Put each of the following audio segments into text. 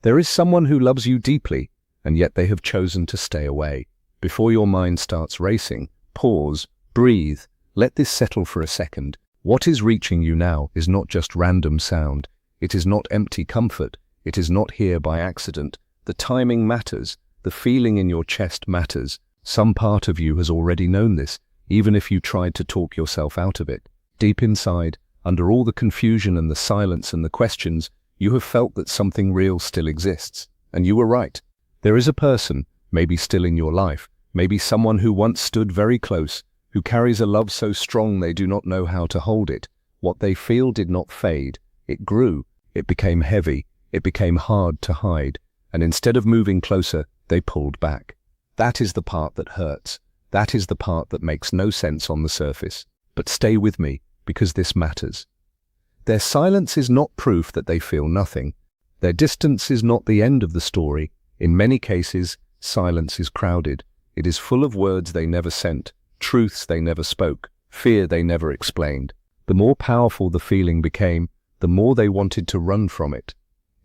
There is someone who loves you deeply, and yet they have chosen to stay away. Before your mind starts racing, pause, breathe, let this settle for a second. What is reaching you now is not just random sound. It is not empty comfort. It is not here by accident. The timing matters. The feeling in your chest matters. Some part of you has already known this, even if you tried to talk yourself out of it. Deep inside, under all the confusion and the silence and the questions, you have felt that something real still exists. And you were right. There is a person, maybe still in your life, maybe someone who once stood very close, who carries a love so strong they do not know how to hold it. What they feel did not fade. It grew. It became heavy. It became hard to hide. And instead of moving closer, they pulled back. That is the part that hurts. That is the part that makes no sense on the surface. But stay with me, because this matters. Their silence is not proof that they feel nothing. Their distance is not the end of the story. In many cases, silence is crowded. It is full of words they never sent, truths they never spoke, fear they never explained. The more powerful the feeling became, the more they wanted to run from it.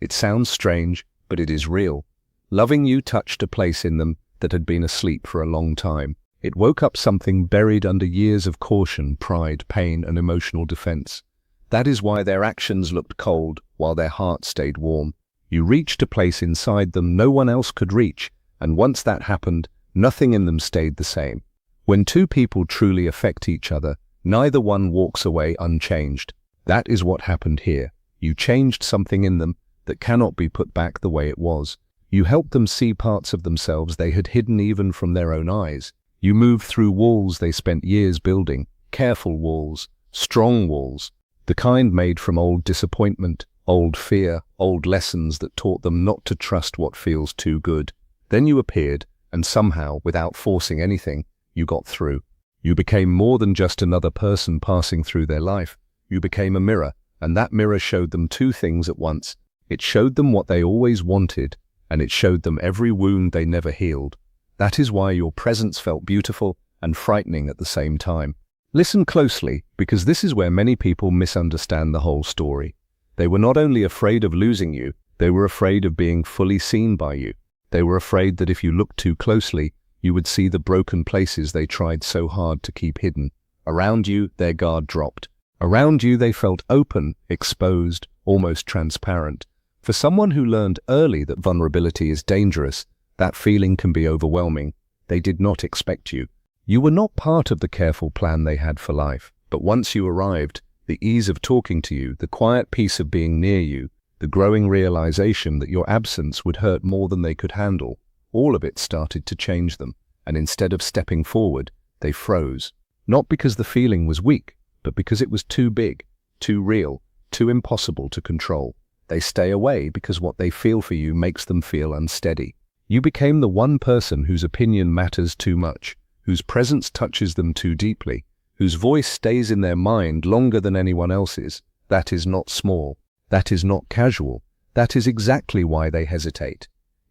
It sounds strange, but it is real. Loving you touched a place in them that had been asleep for a long time. It woke up something buried under years of caution, pride, pain, and emotional defense. That is why their actions looked cold, while their heart stayed warm. You reached a place inside them no one else could reach, and once that happened, nothing in them stayed the same. When two people truly affect each other, neither one walks away unchanged. That is what happened here. You changed something in them that cannot be put back the way it was. You helped them see parts of themselves they had hidden even from their own eyes. You moved through walls they spent years building, careful walls, strong walls, the kind made from old disappointment, old fear, old lessons that taught them not to trust what feels too good. Then you appeared, and somehow, without forcing anything, you got through. You became more than just another person passing through their life. You became a mirror, and that mirror showed them two things at once. It showed them what they always wanted, and it showed them every wound they never healed. That is why your presence felt beautiful and frightening at the same time. Listen closely, because this is where many people misunderstand the whole story. They were not only afraid of losing you, they were afraid of being fully seen by you. They were afraid that if you looked too closely, you would see the broken places they tried so hard to keep hidden. Around you, their guard dropped. Around you, they felt open, exposed, almost transparent. For someone who learned early that vulnerability is dangerous, that feeling can be overwhelming. They did not expect you. You were not part of the careful plan they had for life. But once you arrived, the ease of talking to you, the quiet peace of being near you, the growing realization that your absence would hurt more than they could handle, all of it started to change them. And instead of stepping forward, they froze. Not because the feeling was weak, but because it was too big, too real, too impossible to control. They stay away because what they feel for you makes them feel unsteady. You became the one person whose opinion matters too much, whose presence touches them too deeply, whose voice stays in their mind longer than anyone else's. That is not small. That is not casual. That is exactly why they hesitate.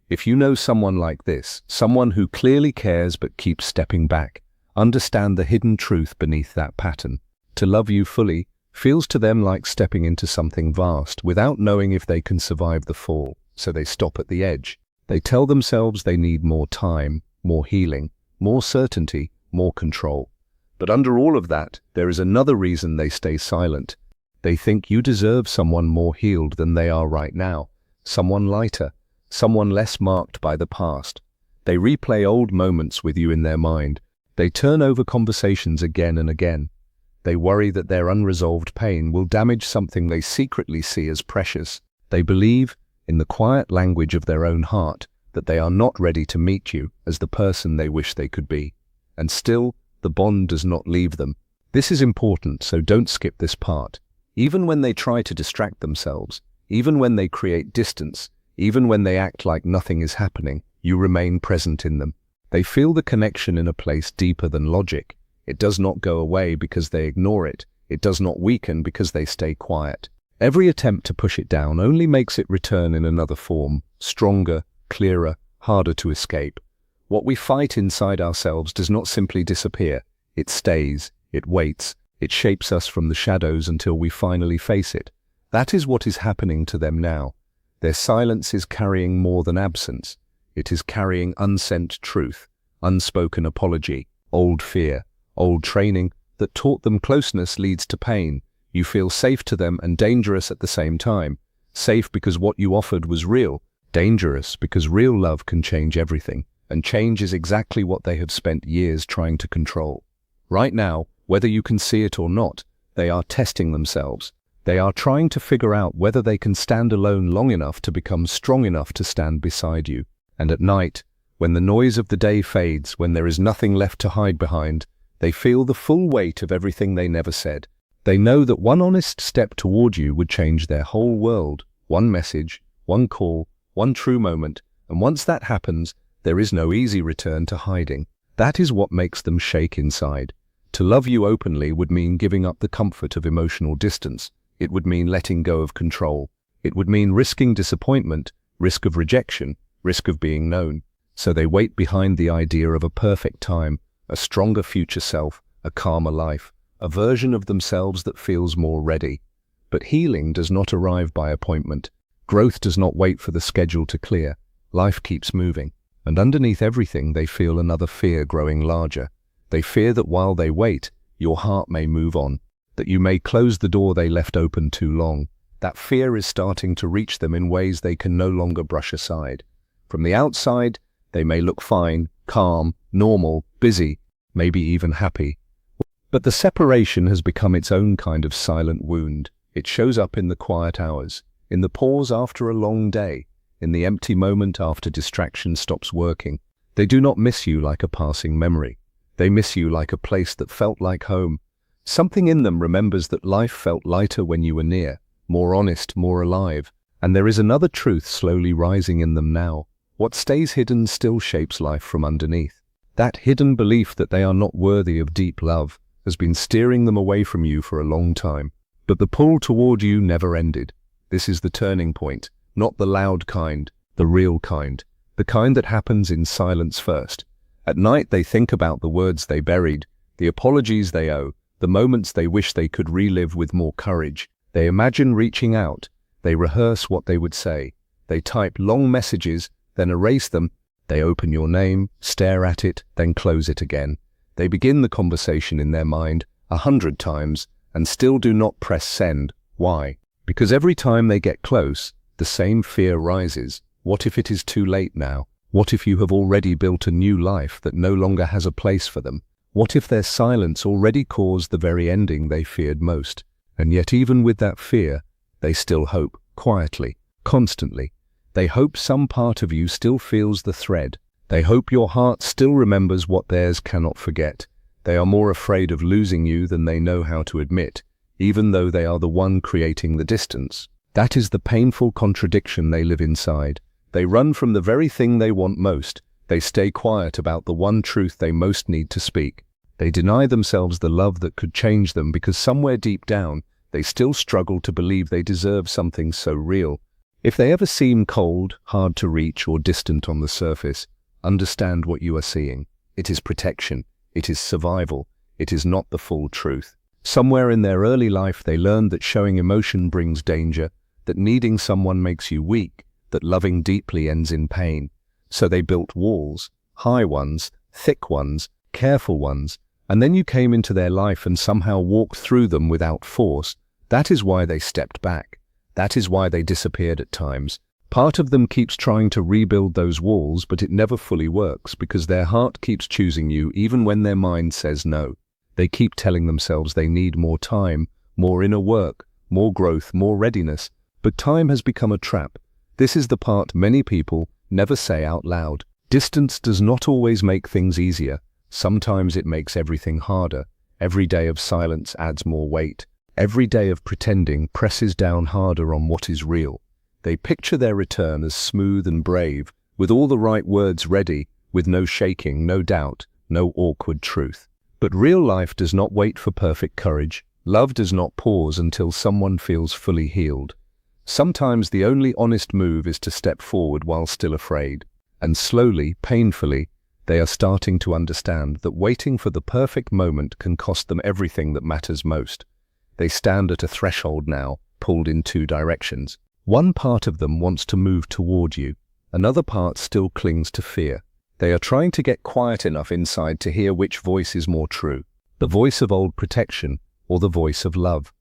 If you know someone like this, someone who clearly cares but keeps stepping back, understand the hidden truth beneath that pattern. To love you fully feels to them like stepping into something vast without knowing if they can survive the fall, so they stop at the edge. They tell themselves they need more time, more healing, more certainty, more control. But under all of that, there is another reason they stay silent. They think you deserve someone more healed than they are right now, someone lighter, someone less marked by the past. They replay old moments with you in their mind. They turn over conversations again and again. They worry that their unresolved pain will damage something they secretly see as precious. They believe, in the quiet language of their own heart, that they are not ready to meet you as the person they wish they could be. And still, the bond does not leave them. This is important, so don't skip this part. Even when they try to distract themselves, even when they create distance, even when they act like nothing is happening, you remain present in them. They feel the connection in a place deeper than logic. It does not go away because they ignore it. It does not weaken because they stay quiet. Every attempt to push it down only makes it return in another form, stronger, clearer, harder to escape. What we fight inside ourselves does not simply disappear. It stays, it waits, it shapes us from the shadows until we finally face it. That is what is happening to them now. Their silence is carrying more than absence. It is carrying unsent truth, unspoken apology, old fear, old training that taught them closeness leads to pain. You feel safe to them and dangerous at the same time. Safe because what you offered was real. Dangerous because real love can change everything, and change is exactly what they have spent years trying to control. Right now, whether you can see it or not, they are testing themselves. They are trying to figure out whether they can stand alone long enough to become strong enough to stand beside you. And at night, when the noise of the day fades, when there is nothing left to hide behind, they feel the full weight of everything they never said. They know that one honest step toward you would change their whole world. One message, one call, one true moment, and once that happens, there is no easy return to hiding. That is what makes them shake inside. To love you openly would mean giving up the comfort of emotional distance. It would mean letting go of control. It would mean risking disappointment, risk of rejection, risk of being known. So they wait behind the idea of a perfect time, a stronger future self, a calmer life, a version of themselves that feels more ready. But healing does not arrive by appointment. Growth does not wait for the schedule to clear. Life keeps moving. And underneath everything, they feel another fear growing larger. They fear that while they wait, your heart may move on, that you may close the door they left open too long. That fear is starting to reach them in ways they can no longer brush aside. From the outside, they may look fine, calm, normal, busy, maybe even happy. But the separation has become its own kind of silent wound. It shows up in the quiet hours, in the pause after a long day, in the empty moment after distraction stops working. They do not miss you like a passing memory. They miss you like a place that felt like home. Something in them remembers that life felt lighter when you were near, more honest, more alive. And there is another truth slowly rising in them now. What stays hidden still shapes life from underneath. That hidden belief that they are not worthy of deep love has been steering them away from you for a long time. But the pull toward you never ended. This is the turning point, not the loud kind, the real kind, the kind that happens in silence first. At night they think about the words they buried, the apologies they owe, the moments they wish they could relive with more courage. They imagine reaching out. They rehearse what they would say. They type long messages, then erase them. They open your name, stare at it, then close it again. They begin the conversation in their mind 100 times and still do not press send. Why? Because every time they get close, the same fear rises. What if it is too late now? What if you have already built a new life that no longer has a place for them? What if their silence already caused the very ending they feared most? And yet even with that fear, they still hope, quietly, constantly. They hope some part of you still feels the thread. They hope your heart still remembers what theirs cannot forget. They are more afraid of losing you than they know how to admit, even though they are the one creating the distance. That is the painful contradiction they live inside. They run from the very thing they want most. They stay quiet about the one truth they most need to speak. They deny themselves the love that could change them because somewhere deep down, they still struggle to believe they deserve something so real. If they ever seem cold, hard to reach, or distant on the surface, understand what you are seeing. It is protection. It is survival. It is not the full truth. Somewhere in their early life they learned that showing emotion brings danger, that needing someone makes you weak, that loving deeply ends in pain. So they built walls, high ones, thick ones, careful ones, and then you came into their life and somehow walked through them without force. That is why they stepped back. That is why they disappeared at times. Part of them keeps trying to rebuild those walls, but it never fully works because their heart keeps choosing you even when their mind says no. They keep telling themselves they need more time, more inner work, more growth, more readiness, but time has become a trap. This is the part many people never say out loud. Distance does not always make things easier. Sometimes it makes everything harder. Every day of silence adds more weight. Every day of pretending presses down harder on what is real. They picture their return as smooth and brave, with all the right words ready, with no shaking, no doubt, no awkward truth. But real life does not wait for perfect courage. Love does not pause until someone feels fully healed. Sometimes the only honest move is to step forward while still afraid. And slowly, painfully, they are starting to understand that waiting for the perfect moment can cost them everything that matters most. They stand at a threshold now, pulled in two directions. One part of them wants to move toward you. Another part still clings to fear. They are trying to get quiet enough inside to hear which voice is more true, the voice of old protection or the voice of love.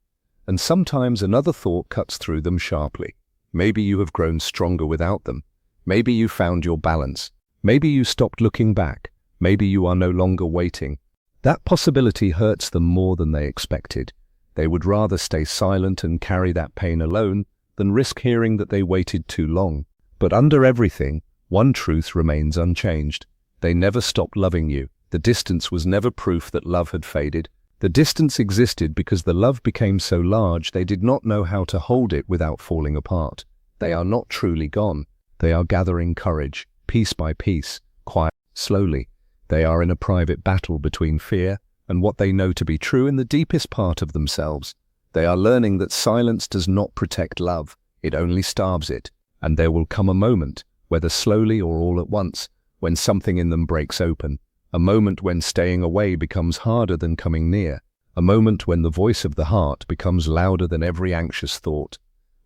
And sometimes another thought cuts through them sharply. Maybe you have grown stronger without them. Maybe you found your balance. Maybe you stopped looking back. Maybe you are no longer waiting. That possibility hurts them more than they expected. They would rather stay silent and carry that pain alone than risk hearing that they waited too long. But under everything, one truth remains unchanged. They never stopped loving you. The distance was never proof that love had faded. The distance existed because the love became so large they did not know how to hold it without falling apart. They are not truly gone. They are gathering courage, piece by piece, quiet, slowly. They are in a private battle between fear and what they know to be true in the deepest part of themselves. They are learning that silence does not protect love, it only starves it. And there will come a moment, whether slowly or all at once, when something in them breaks open. A moment when staying away becomes harder than coming near. A moment when the voice of the heart becomes louder than every anxious thought.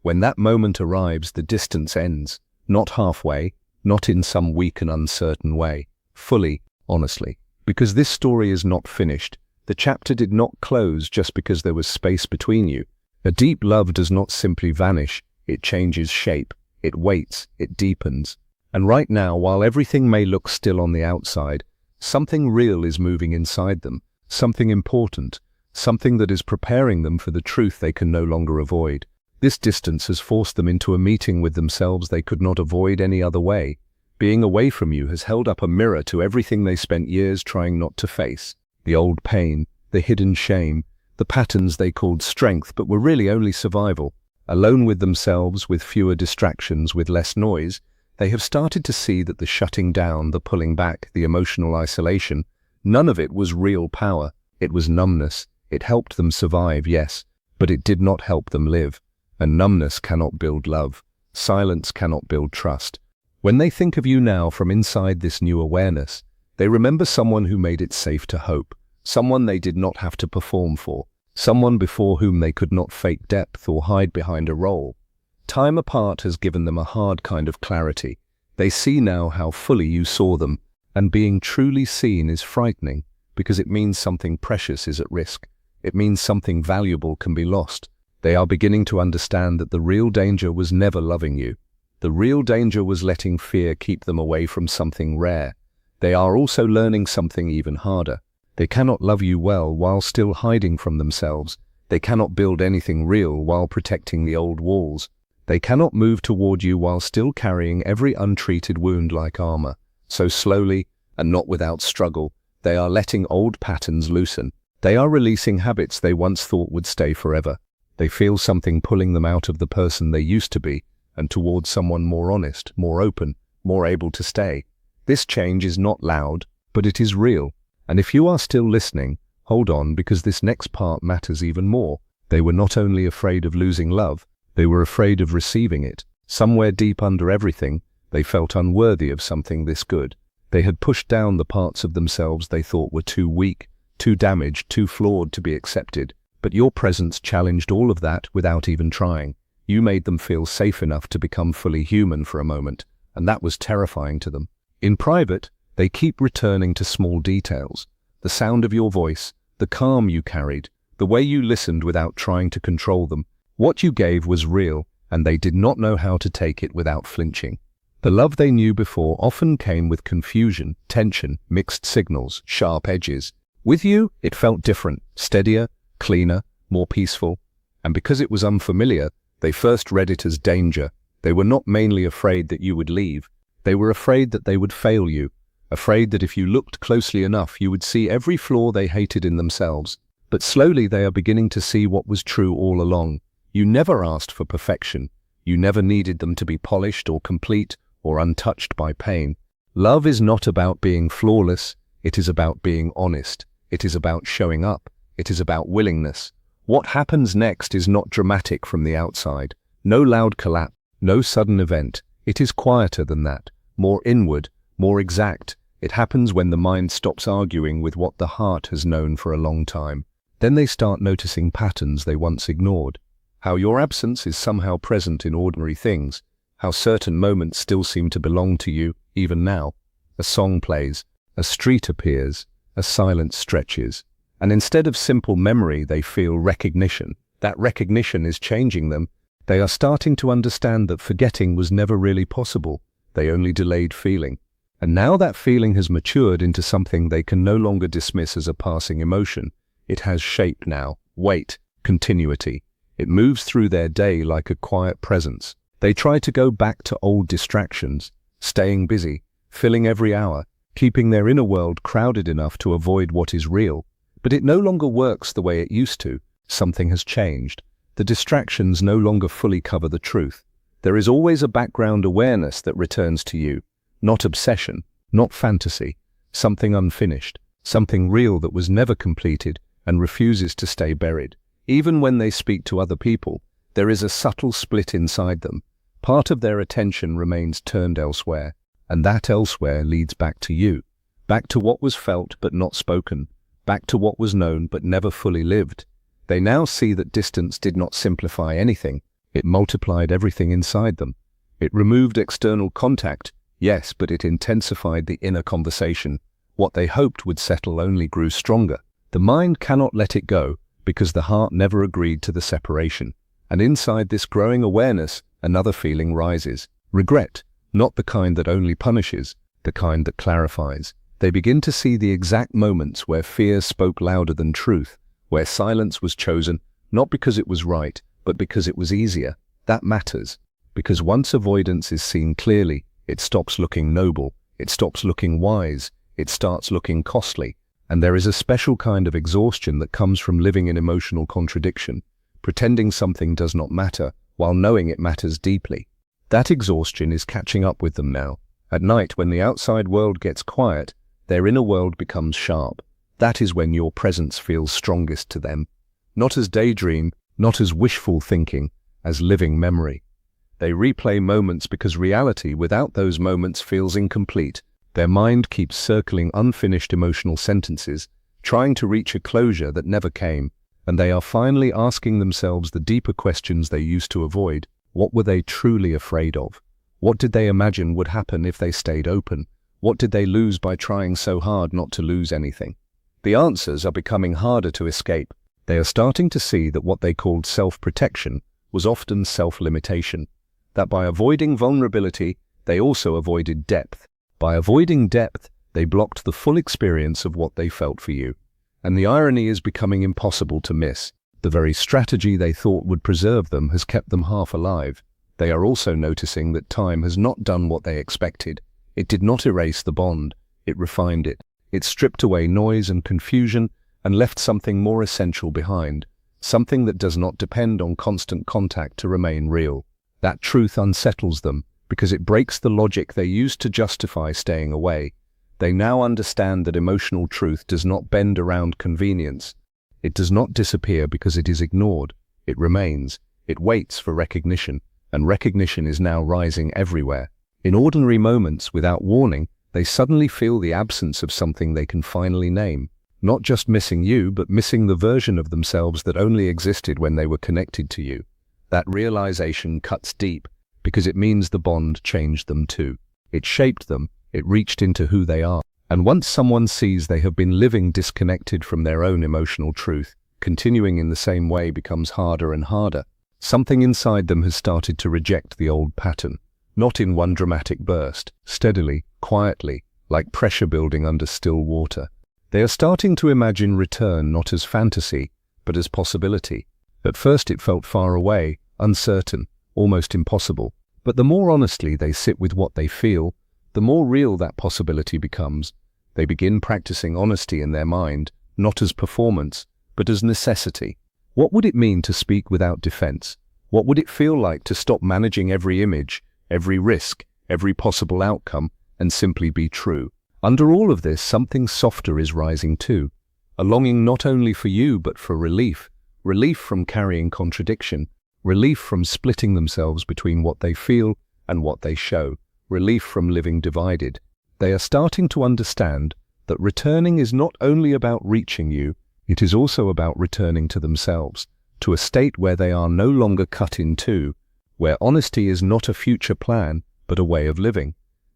When that moment arrives, the distance ends. Not halfway, not in some weak and uncertain way. Fully, honestly. Because this story is not finished. The chapter did not close just because there was space between you. A deep love does not simply vanish, it changes shape. It waits, it deepens. And right now, while everything may look still on the outside, something real is moving inside them, something important, something that is preparing them for the truth they can no longer avoid. This distance has forced them into a meeting with themselves they could not avoid any other way. Being away from you has held up a mirror to everything they spent years trying not to face. The old pain, the hidden shame, the patterns they called strength but were really only survival. Alone with themselves, with fewer distractions, with less noise, they have started to see that the shutting down, the pulling back, the emotional isolation, none of it was real power. It was numbness. It helped them survive, yes, but it did not help them live. And numbness cannot build love. Silence cannot build trust. When they think of you now from inside this new awareness, they remember someone who made it safe to hope, someone they did not have to perform for. Someone before whom they could not fake depth or hide behind a role. Time apart has given them a hard kind of clarity. They see now how fully you saw them, and being truly seen is frightening because it means something precious is at risk. It means something valuable can be lost. They are beginning to understand that the real danger was never loving you. The real danger was letting fear keep them away from something rare. They are also learning something even harder. They cannot love you well while still hiding from themselves. They cannot build anything real while protecting the old walls. They cannot move toward you while still carrying every untreated wound like armor. So slowly, and not without struggle, they are letting old patterns loosen. They are releasing habits they once thought would stay forever. They feel something pulling them out of the person they used to be and towards someone more honest, more open, more able to stay. This change is not loud, but it is real. And if you are still listening, hold on, because this next part matters even more. They were not only afraid of losing love, they were afraid of receiving it. Somewhere deep under everything, they felt unworthy of something this good. They had pushed down the parts of themselves they thought were too weak, too damaged, too flawed to be accepted. But your presence challenged all of that without even trying. You made them feel safe enough to become fully human for a moment, and that was terrifying to them. In private, they keep returning to small details. The sound of your voice, the calm you carried, the way you listened without trying to control them. What you gave was real, and they did not know how to take it without flinching. The love they knew before often came with confusion, tension, mixed signals, sharp edges. With you, it felt different, steadier, cleaner, more peaceful. And because it was unfamiliar, they first read it as danger. They were not mainly afraid that you would leave. They were afraid that they would fail you. Afraid that if you looked closely enough, you would see every flaw they hated in themselves. But slowly they are beginning to see what was true all along. You never asked for perfection. You never needed them to be polished or complete or untouched by pain. Love is not about being flawless. It is about being honest. It is about showing up. It is about willingness. What happens next is not dramatic from the outside. No loud collapse, no sudden event. It is quieter than that, more inward, more exact. It happens when the mind stops arguing with what the heart has known for a long time. Then they start noticing patterns they once ignored. how your absence is somehow present in ordinary things, how certain moments still seem to belong to you, even now. A song plays, a street appears, a silence stretches, and instead of simple memory, they feel recognition. That recognition is changing them. They are starting to understand that forgetting was never really possible. They only delayed feeling. And now that feeling has matured into something they can no longer dismiss as a passing emotion. It has shape now, weight, continuity. It moves through their day like a quiet presence. They try to go back to old distractions, staying busy, filling every hour, keeping their inner world crowded enough to avoid what is real. But it no longer works the way it used to. Something has changed. The distractions no longer fully cover the truth. There is always a background awareness that returns to you. Not obsession, not fantasy, something unfinished, something real that was never completed and refuses to stay buried. Even when they speak to other people, there is a subtle split inside them. Part of their attention remains turned elsewhere, and that elsewhere leads back to you, back to what was felt but not spoken, back to what was known but never fully lived. They now see that distance did not simplify anything. It multiplied everything inside them. It removed external contact, yes, but it intensified the inner conversation. What they hoped would settle only grew stronger. The mind cannot let it go because the heart never agreed to the separation. And inside this growing awareness, another feeling rises. Regret, not the kind that only punishes, the kind that clarifies. They begin to see the exact moments where fear spoke louder than truth, where silence was chosen, not because it was right, but because it was easier. That matters, because once avoidance is seen clearly, it stops looking noble, it stops looking wise, it starts looking costly. And there is a special kind of exhaustion that comes from living in emotional contradiction, pretending something does not matter while knowing it matters deeply. That exhaustion is catching up with them now. At night, when the outside world gets quiet, their inner world becomes sharp. That is when your presence feels strongest to them. Not as daydream, not as wishful thinking, as living memory. They replay moments because reality without those moments feels incomplete. Their mind keeps circling unfinished emotional sentences, trying to reach a closure that never came, and they are finally asking themselves the deeper questions they used to avoid. What were they truly afraid of? What did they imagine would happen if they stayed open? What did they lose by trying so hard not to lose anything? The answers are becoming harder to escape. They are starting to see that what they called self-protection was often self-limitation. That by avoiding vulnerability, they also avoided depth. By avoiding depth, they blocked the full experience of what they felt for you. And the irony is becoming impossible to miss. The very strategy they thought would preserve them has kept them half alive. They are also noticing that time has not done what they expected. It did not erase the bond. It refined it. It stripped away noise and confusion and left something more essential behind. Something that does not depend on constant contact to remain real. That truth unsettles them because it breaks the logic they used to justify staying away. They now understand that emotional truth does not bend around convenience. It does not disappear because it is ignored. It remains. It waits for recognition, and recognition is now rising everywhere. In ordinary moments, without warning, they suddenly feel the absence of something they can finally name. Not just missing you, but missing the version of themselves that only existed when they were connected to you. That realization cuts deep because it means the bond changed them too. It shaped them, it reached into who they are. And once someone sees they have been living disconnected from their own emotional truth, continuing in the same way becomes harder and harder. Something inside them has started to reject the old pattern. Not in one dramatic burst, steadily, quietly, like pressure building under still water. They are starting to imagine return not as fantasy, but as possibility. At first it felt far away, uncertain, almost impossible. But the more honestly they sit with what they feel, the more real that possibility becomes. They begin practicing honesty in their mind, not as performance, but as necessity. What would it mean to speak without defense? What would it feel like to stop managing every image, every risk, every possible outcome, and simply be true? Under all of this, something softer is rising too. A longing not only for you, but for relief. Relief from carrying contradiction. Relief from splitting themselves between what they feel and what they show. Relief from living divided. They are starting to understand that returning is not only about reaching you, it is also about returning to themselves, to a state where they are no longer cut in two, where honesty is not a future plan, but a way of living.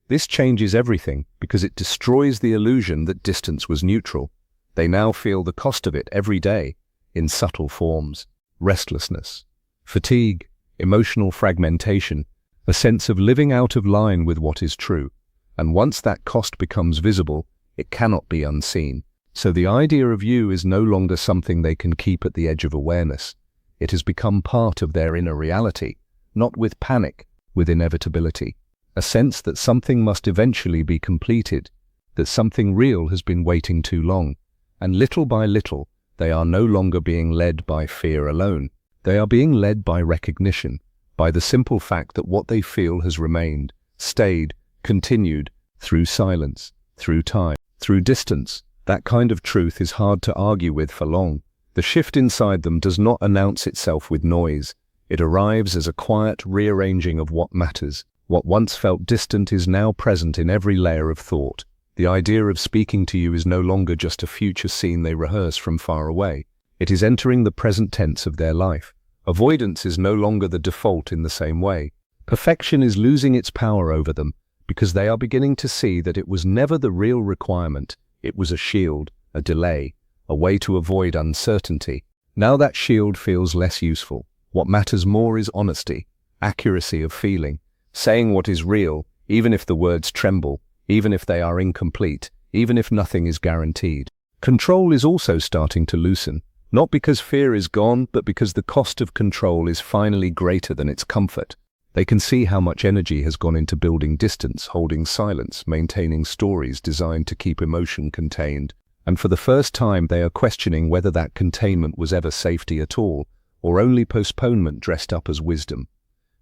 This changes everything because it destroys the illusion that distance was neutral. They now feel the cost of it every day, in subtle forms: restlessness, fatigue, emotional fragmentation, a sense of living out of line with what is true. And once that cost becomes visible, it cannot be unseen. So the idea of you is no longer something they can keep at the edge of awareness. It has become part of their inner reality, not with panic, with inevitability. A sense that something must eventually be completed, that something real has been waiting too long. And little by little, they are no longer being led by fear alone. They are being led by recognition, by the simple fact that what they feel has remained, stayed, continued, through silence, through time, through distance. That kind of truth is hard to argue with for long. The shift inside them does not announce itself with noise. It arrives as a quiet rearranging of what matters. What once felt distant is now present in every layer of thought. The idea of speaking to you is no longer just a future scene they rehearse from far away. It is entering the present tense of their life. Avoidance is no longer the default in the same way. Perfection is losing its power over them because they are beginning to see that it was never the real requirement. It was a shield, a delay, a way to avoid uncertainty. Now that shield feels less useful. What matters more is honesty, accuracy of feeling, saying what is real, even if the words tremble, even if they are incomplete, even if nothing is guaranteed. Control is also starting to loosen, not because fear is gone, but because the cost of control is finally greater than its comfort. They can see how much energy has gone into building distance, holding silence, maintaining stories designed to keep emotion contained. And for the first time, they are questioning whether that containment was ever safety at all, or only postponement dressed up as wisdom.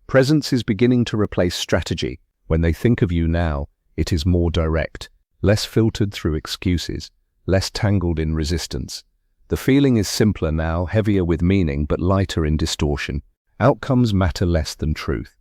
Presence is beginning to replace strategy. When they think of you now, it is more direct, less filtered through excuses, less tangled in resistance. The feeling is simpler now, heavier with meaning, but lighter in distortion. Outcomes matter less than truth.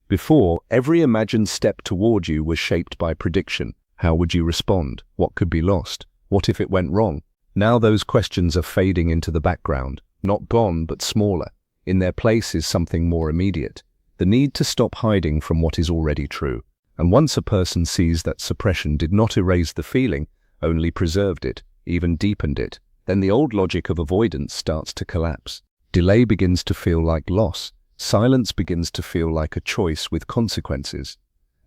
Before, every imagined step toward you was shaped by prediction. How would you respond? What could be lost? What if it went wrong? Now those questions are fading into the background, not gone, but smaller. In their place is something more immediate, the need to stop hiding from what is already true. And once a person sees that suppression did not erase the feeling, only preserved it, even deepened it, then the old logic of avoidance starts to collapse. Delay begins to feel like loss. Silence begins to feel like a choice with consequences.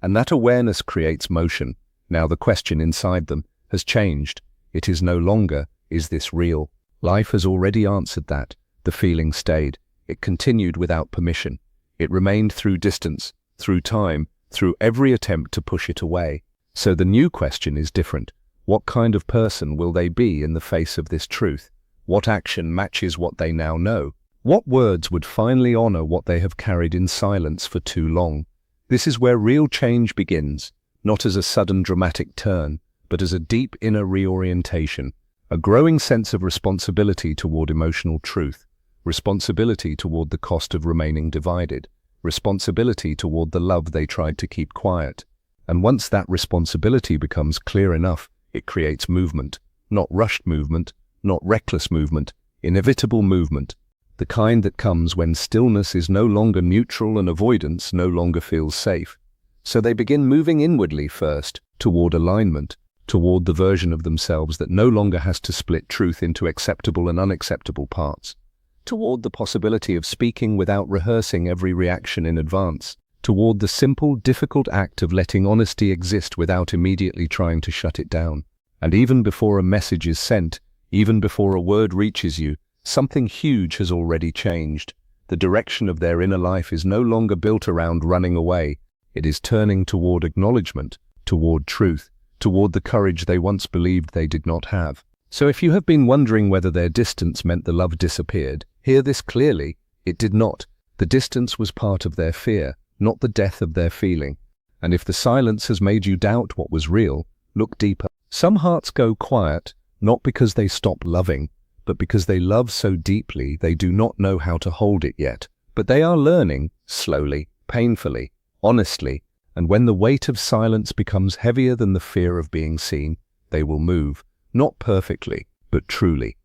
And that awareness creates motion. Now the question inside them has changed. It is no longer, is this real? Life has already answered that. The feeling stayed. It continued without permission. It remained through distance, through time, through every attempt to push it away. So the new question is different. What kind of person will they be in the face of this truth? What action matches what they now know? What words would finally honor what they have carried in silence for too long? This is where real change begins, not as a sudden dramatic turn, but as a deep inner reorientation, a growing sense of responsibility toward emotional truth, responsibility toward the cost of remaining divided, responsibility toward the love they tried to keep quiet. And once that responsibility becomes clear enough, it creates movement, not rushed movement, not reckless movement, inevitable movement, the kind that comes when stillness is no longer neutral and avoidance no longer feels safe. So they begin moving inwardly first, toward alignment, toward the version of themselves that no longer has to split truth into acceptable and unacceptable parts, toward the possibility of speaking without rehearsing every reaction in advance, toward the simple, difficult act of letting honesty exist without immediately trying to shut it down. And even before a message is sent, even before a word reaches you, something huge has already changed. The direction of their inner life is no longer built around running away. It is turning toward acknowledgement, toward truth, toward the courage they once believed they did not have. So if you have been wondering whether their distance meant the love disappeared, hear this clearly. It did not. The distance was part of their fear, not the death of their feeling. And if the silence has made you doubt what was real, look deeper. Some hearts go quiet, not because they stop loving, but because they love so deeply they do not know how to hold it yet. But they are learning, slowly, painfully, honestly, and when the weight of silence becomes heavier than the fear of being seen, they will move, not perfectly, but truly.